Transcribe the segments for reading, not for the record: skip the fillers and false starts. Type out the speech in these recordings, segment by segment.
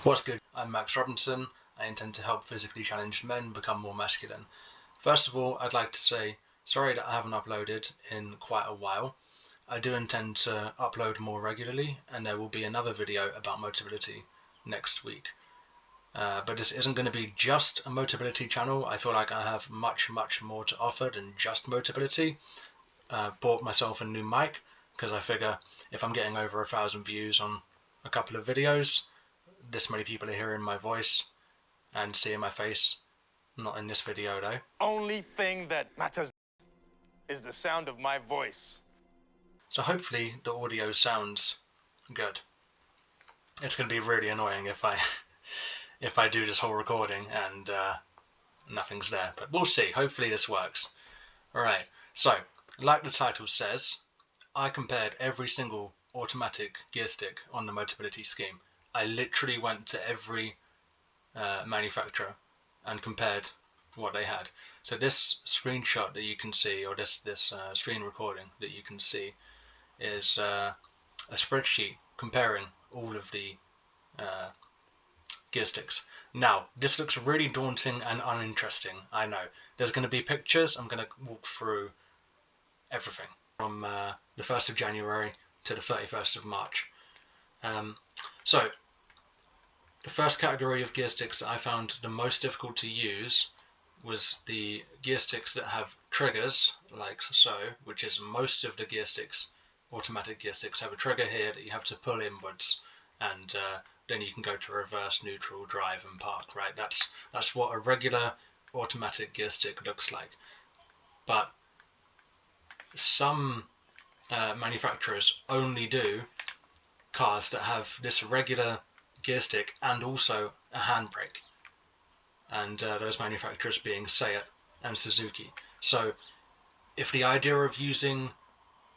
What's good? I'm Max Robinson. I intend to help physically challenged men become more masculine. First of all, I'd like to say sorry that I haven't uploaded in quite a while. I do intend to upload more regularly, and there will be another video about Motability next week. But this isn't going to be just a Motability channel. I feel like I have much more to offer than just Motability. Bought myself a new mic because I figure if I'm getting over 1,000 views on a couple of videos, this many people are hearing my voice and seeing my face. Not in this video though. Only thing that matters is the sound of my voice. So hopefully the audio sounds good. It's going to be really annoying if I do this whole recording and nothing's there, but we'll see. Hopefully this works. Alright, so like the title says, I compared every single automatic gear stick on the Motability Scheme. I literally went to every manufacturer and compared what they had. So this screenshot that you can see, or this screen recording that you can see, is a spreadsheet comparing all of the gear sticks. Now, this looks really daunting and uninteresting, I know. There's going to be pictures. I'm going to walk through everything from the 1st of January to the 31st of March. So, the first category of gear sticks that I found the most difficult to use was the gear sticks that have triggers, like so, which is most of the gear sticks, automatic gear sticks have a trigger here that you have to pull inwards, and then you can go to reverse, neutral, drive and park, right? That's what a regular automatic gear stick looks like. But some manufacturers only do cars that have this regular gear stick and also a handbrake, and those manufacturers being Seat and Suzuki. So if the idea of using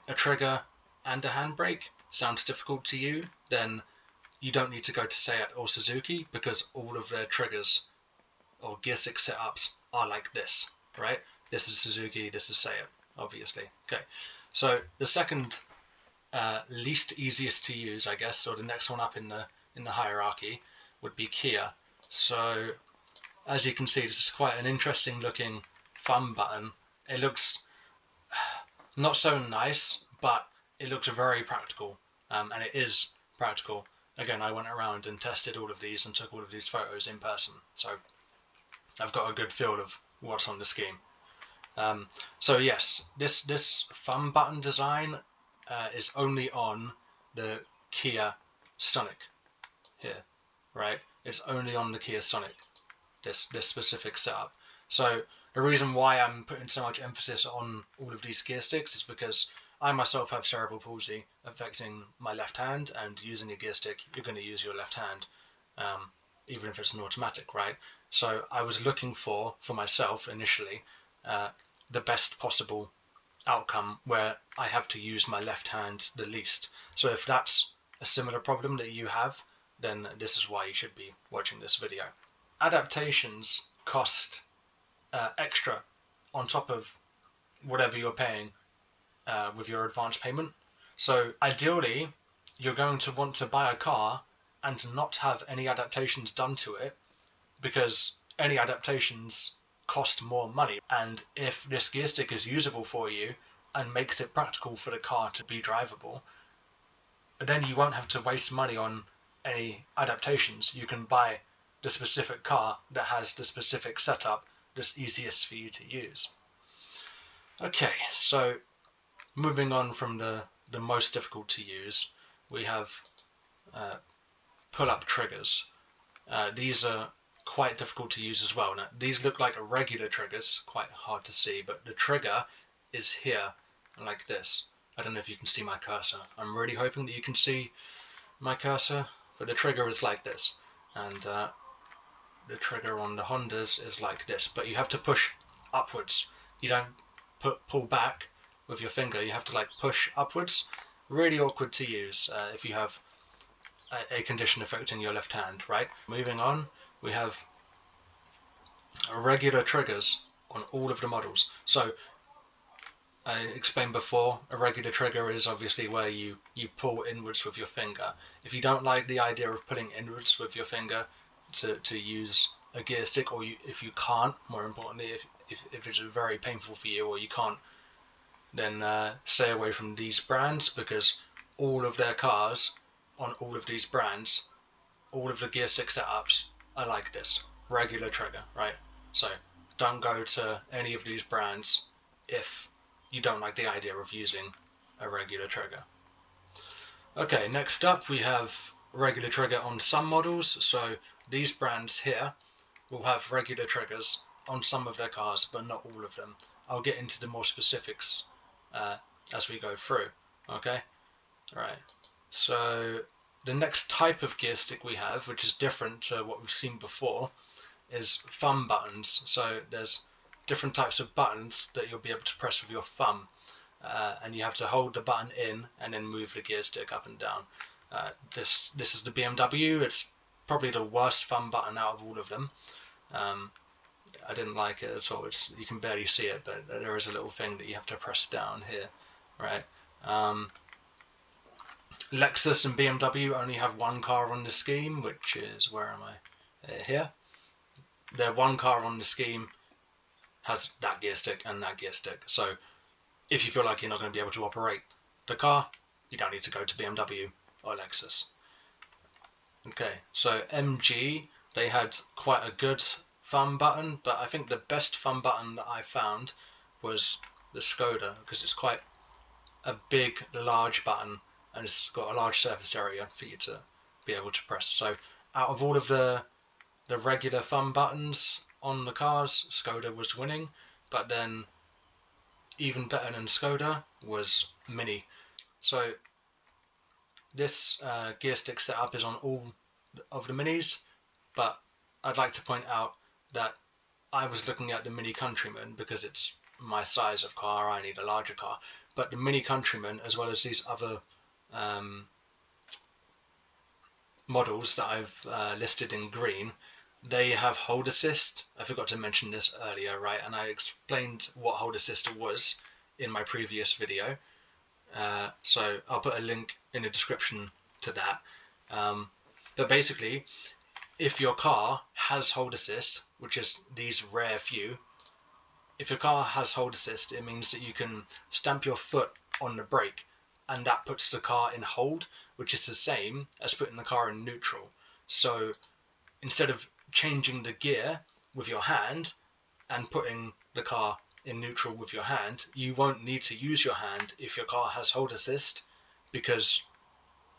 a trigger and a handbrake sounds difficult to you, then you don't need to go to Seat or Suzuki, because all of their triggers or gear stick setups are like this, right? This is Suzuki, this is Seat, obviously. Okay, so the second least easiest to use, I guess, or the next one up in the hierarchy, would be Kia. So as you can see, this is quite an interesting looking thumb button. It looks not so nice, but it looks very practical, and it is practical. Again, I went around and tested all of these and took all of these photos in person, so I've got a good feel of what's on the scheme. So yes, this thumb button design is only on the Kia Stonic here, right? It's only on the Kia Stonic, this specific setup. So the reason why I'm putting so much emphasis on all of these gear sticks is because I myself have cerebral palsy affecting my left hand, and using a gear stick, you're going to use your left hand, even if it's an automatic, right? So I was looking for myself initially, the best possible outcome where I have to use my left hand the least. So if that's a similar problem that you have, then this is why you should be watching this video. Adaptations cost extra on top of whatever you're paying with your advance payment. So ideally, you're going to want to buy a car and not have any adaptations done to it, because any adaptations cost more money. And if this gear stick is usable for you and makes it practical for the car to be drivable, then you won't have to waste money on any adaptations. You can buy the specific car that has the specific setup that's easiest for you to use. Okay, so moving on from the most difficult to use, we have pull-up triggers. These are quite difficult to use as well. Now, these look like regular triggers, quite hard to see, but the trigger is here, like this. I don't know if you can see my cursor. I'm really hoping that you can see my cursor, but the trigger is like this, and the trigger on the Hondas is like this, but you have to push upwards. You don't pull back with your finger, you have to like push upwards. Really awkward to use if you have a condition affecting your left hand, right? Moving on, we have regular triggers on all of the models. So I explained before, a regular trigger is obviously where you pull inwards with your finger. If you don't like the idea of pulling inwards with your finger to use a gear stick, or if you can't, more importantly, if it's very painful for you or you can't, then stay away from these brands, because all of their cars on all of these brands, all of the gear stick setups are like this, regular trigger, right? So don't go to any of these brands if you don't like the idea of using a regular trigger. Okay, next up we have regular trigger on some models. So these brands here will have regular triggers on some of their cars, but not all of them. I'll get into the more specifics as we go through. Okay, right. So the next type of gear stick we have, which is different to what we've seen before, is thumb buttons. So there's different types of buttons that you'll be able to press with your thumb, and you have to hold the button in and then move the gear stick up and down. This is the BMW. It's probably the worst thumb button out of all of them. I didn't like it at all. You can barely see it, but there is a little thing that you have to press down here, right? Lexus and BMW only have one car on the scheme, which is, where am I? Here. Their one car on the scheme has that gear stick and that gear stick. So if you feel like you're not going to be able to operate the car, you don't need to go to BMW or Lexus. Okay, so MG, they had quite a good thumb button, but I think the best thumb button that I found was the Skoda, because it's quite a big, large button, and it's got a large surface area for you to be able to press. So out of all of the regular thumb buttons on the cars, Skoda was winning, but then even better than Skoda was Mini. So this gear stick setup is on all of the Minis, but I'd like to point out that I was looking at the Mini Countryman because it's my size of car, I need a larger car, but the Mini Countryman, as well as these other models that I've listed in green, they have hold assist. I forgot to mention this earlier, right? And I explained what hold assist was in my previous video. So I'll put a link in the description to that. But basically, if your car has hold assist, which is these rare few, if your car has hold assist, it means that you can stamp your foot on the brake, and that puts the car in hold, which is the same as putting the car in neutral. So instead of changing the gear with your hand and putting the car in neutral with your hand, you won't need to use your hand if your car has hold assist, because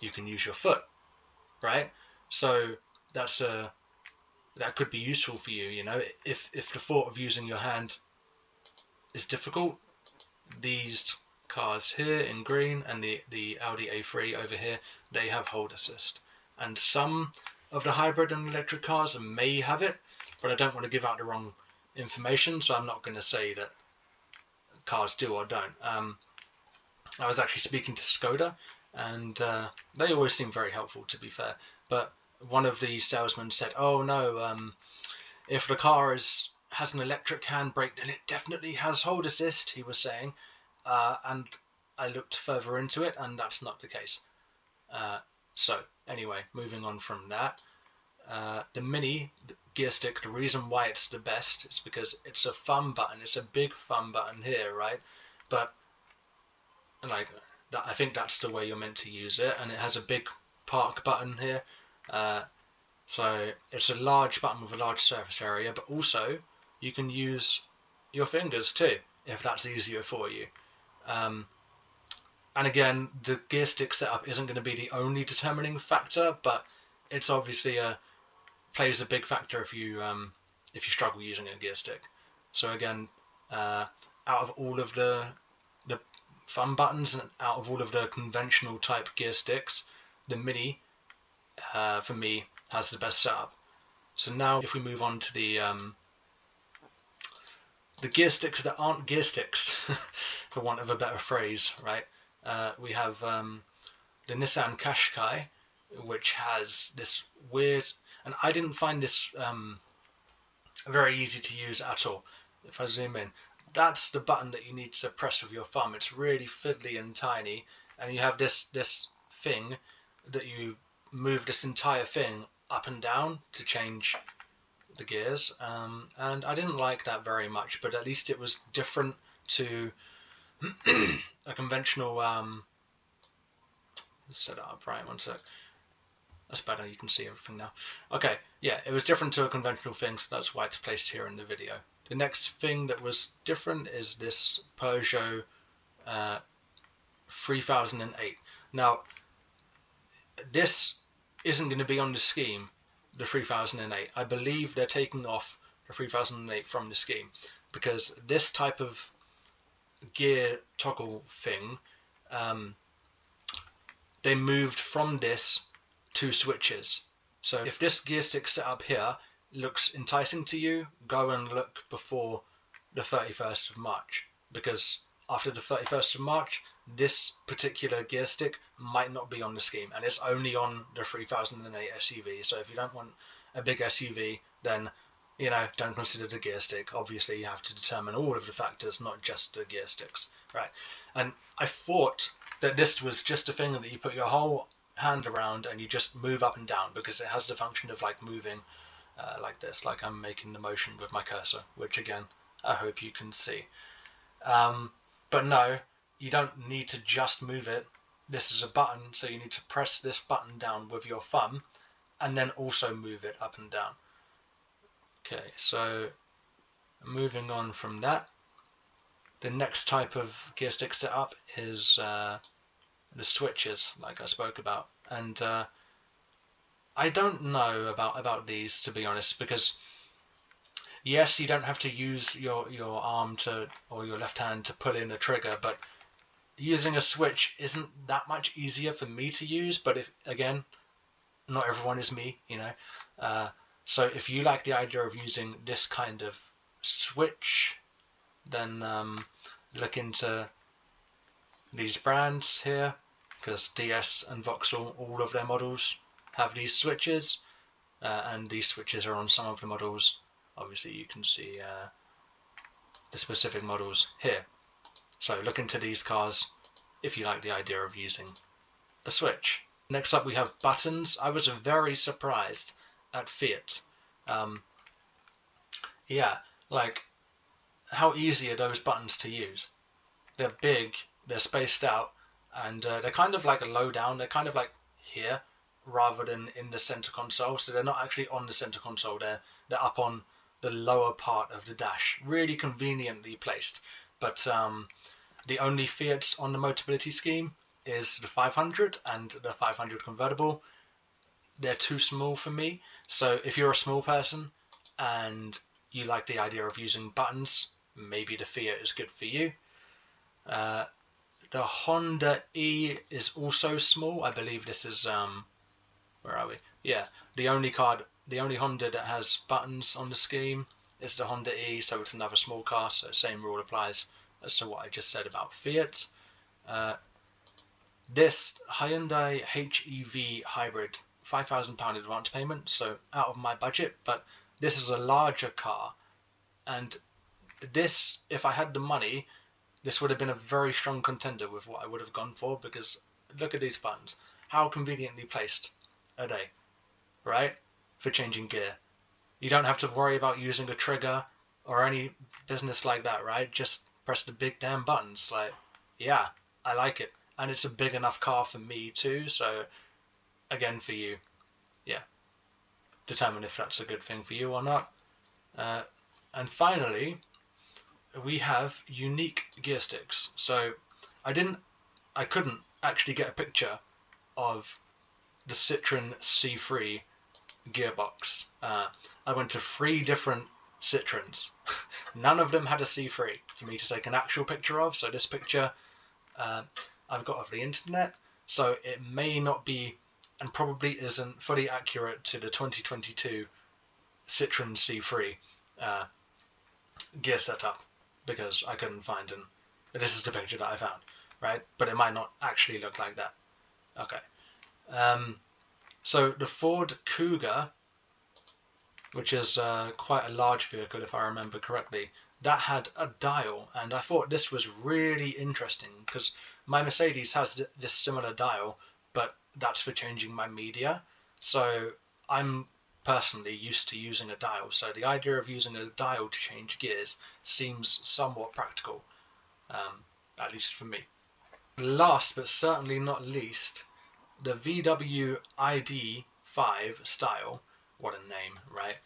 you can use your foot, right? So that could be useful for you, you know, if the thought of using your hand is difficult. These cars here in green and the Audi A3 over here, they have hold assist, and some of the hybrid and electric cars may have it, but I don't want to give out the wrong information, so I'm not going to say that cars do or don't. I was actually speaking to Skoda, and they always seem very helpful, to be fair, but one of the salesmen said, oh no, if the car has an electric handbrake, then it definitely has hold assist, he was saying, and I looked further into it, and that's not the case. So anyway, moving on from that, the Mini gear stick, the reason why it's the best is because it's a thumb button. It's a big thumb button here, right? But like that, I think that's the way you're meant to use it, and it has a big park button here. So it's a large button with a large surface area, but also you can use your fingers too, if that's easier for you. And again, the gear stick setup isn't going to be the only determining factor, but it's obviously plays a big factor if you struggle using a gear stick. So again, out of all of the thumb buttons and out of all of the conventional type gear sticks, the Mini for me has the best setup. So now if we move on to the gear sticks that aren't gear sticks, for want of a better phrase, right? We have the Nissan Qashqai, which has this weird, and I didn't find this very easy to use at all. If I zoom in, that's the button that you need to press with your thumb. It's really fiddly and tiny, and you have this thing that you move this entire thing up and down to change the gears, and I didn't like that very much, but at least it was different to a conventional set it up right, one sec. That's better, you can see everything now. Okay, yeah, it was different to a conventional thing, so that's why it's placed here in the video. The next thing that was different is this Peugeot 3008. Now, this isn't going to be on the scheme, the 3008. I believe they're taking off the 3008 from the scheme, because this type of gear toggle thing, they moved from this to switches. So if this gear stick setup here looks enticing to you, go and look before the 31st of March, because after the 31st of March, this particular gear stick might not be on the scheme, and it's only on the 3008 SUV. So if you don't want a big SUV, then don't consider the gear stick. Obviously, you have to determine all of the factors, not just the gear sticks, right? And I thought that this was just a thing that you put your whole hand around and you just move up and down, because it has the function of like moving like this, like I'm making the motion with my cursor, which again, I hope you can see. But no, you don't need to just move it. This is a button, so you need to press this button down with your thumb and then also move it up and down. Okay, so moving on from that, the next type of gear stick setup is the switches, like I spoke about. And I don't know about these, to be honest, because yes, you don't have to use your arm to, or your left hand to pull in a trigger, but using a switch isn't that much easier for me to use. But if, again, not everyone is me, so if you like the idea of using this kind of switch, then look into these brands here, because DS and Vauxhall, all of their models have these switches, and these switches are on some of the models. Obviously you can see the specific models here. So look into these cars if you like the idea of using a switch. Next up we have buttons. I was very surprised at Fiat. Yeah, like, how easy are those buttons to use? They're big, they're spaced out, and they're kind of like low down. They're kind of like here rather than in the center console, so they're not actually on the center console. They're up on the lower part of the dash, really conveniently placed. But the only Fiats on the Motability Scheme is the 500 and the 500 convertible. They're too small for me, so if you're a small person and you like the idea of using buttons, maybe the Fiat is good for you. The Honda E is also small. I believe this is where are we? Yeah, the only Honda that has buttons on the scheme is the Honda E, so it's another small car, so same rule applies as to what I just said about Fiat. This Hyundai HEV hybrid, £5,000 advance payment, so out of my budget, but this is a larger car, and this, if I had the money, this would have been a very strong contender with what I would have gone for, because look at these buttons. How conveniently placed are they, right? For changing gear. You don't have to worry about using a trigger or any business like that, right? Just press the big damn buttons. Like, yeah, I like it. And it's a big enough car for me too, so again, for you, yeah, determine if that's a good thing for you or not. And finally, we have unique gear sticks. So I couldn't actually get a picture of the Citroen C3 gearbox. I went to 3 different Citroens. None of them had a C3 for me to take an actual picture of, so this picture I've got off the internet, so it may not be, and probably isn't, fully accurate to the 2022 Citroen C3 gear setup, because I couldn't find an. This is the picture that I found, right? But it might not actually look like that. Okay. So the Ford Cougar, which is quite a large vehicle if I remember correctly, that had a dial, and I thought this was really interesting because my Mercedes has this similar dial, but that's for changing my media. So I'm personally used to using a dial, so the idea of using a dial to change gears seems somewhat practical, at least for me. Last but certainly not least, the VW ID5 style, what a name, right?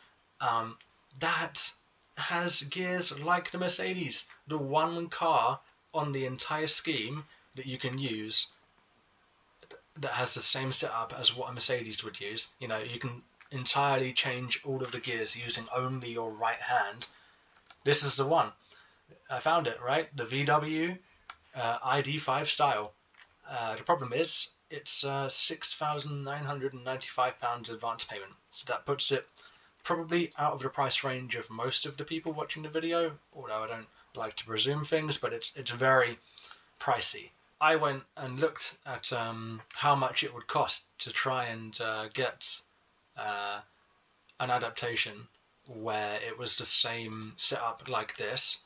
That has gears like the Mercedes, the one car on the entire scheme that you can use that has the same setup as what a Mercedes would use. You know, you can entirely change all of the gears using only your right hand. This is the one. I found it, right? The VW ID5 style. The problem is it's £6,995 advance payment, so that puts it probably out of the price range of most of the people watching the video, although I don't like to presume things, but it's very pricey. I went and looked at how much it would cost to try and get an adaptation where it was the same setup like this,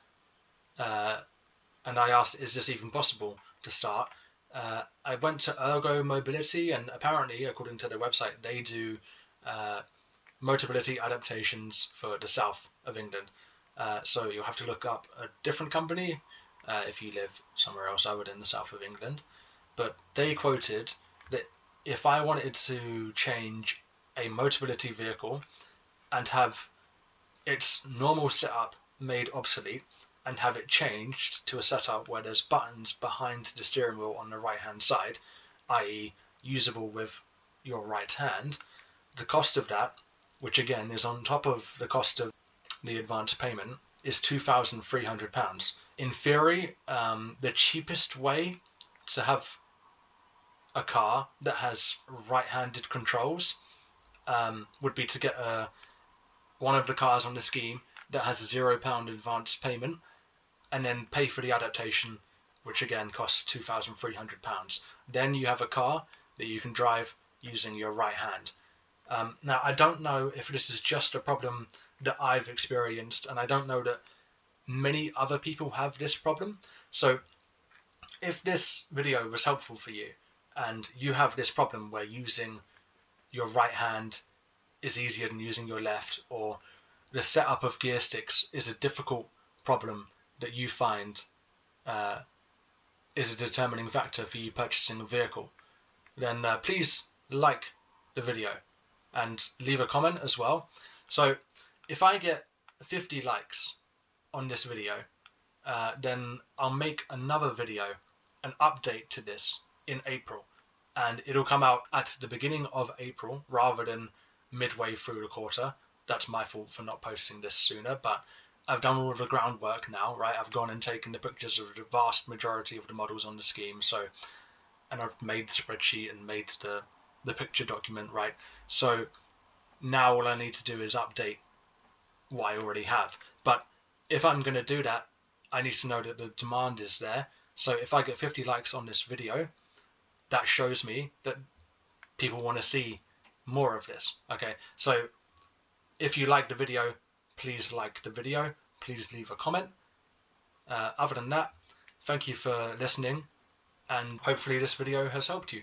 and I asked, is this even possible to start? I went to Ergo Mobility, and apparently, according to their website, they do Motability Adaptations for the south of England. So you'll have to look up a different company if you live somewhere else other than the south of England. But they quoted that if I wanted to change a Motability vehicle and have its normal setup made obsolete and have it changed to a setup where there's buttons behind the steering wheel on the right hand side, i.e. usable with your right hand, the cost of that, which again is on top of the cost of the advance payment, is £2,300. In theory, the cheapest way to have a car that has right-handed controls would be to get one of the cars on the scheme that has a £0 advance payment and then pay for the adaptation, which again costs £2,300. Then you have a car that you can drive using your right hand. Now, I don't know if this is just a problem that I've experienced, and I don't know that many other people have this problem. So if this video was helpful for you and you have this problem where using your right hand is easier than using your left, or the setup of gear sticks is a difficult problem that you find is a determining factor for you purchasing a vehicle, then please like the video and leave a comment as well. So if I get 50 likes on this video, then I'll make another video, an update to this in April, and it'll come out at the beginning of April rather than midway through the quarter. That's my fault for not posting this sooner, but I've done all of the groundwork now, right? I've gone and taken the pictures of the vast majority of the models on the scheme, so, and I've made the spreadsheet and made the picture document, right? So now all I need to do is update what I already have. But if I'm going to do that, I need to know that the demand is there. So if I get 50 likes on this video, that shows me that people want to see more of this. Okay, so if you like the video, please like the video, please leave a comment. Other than that, thank you for listening, and hopefully this video has helped you.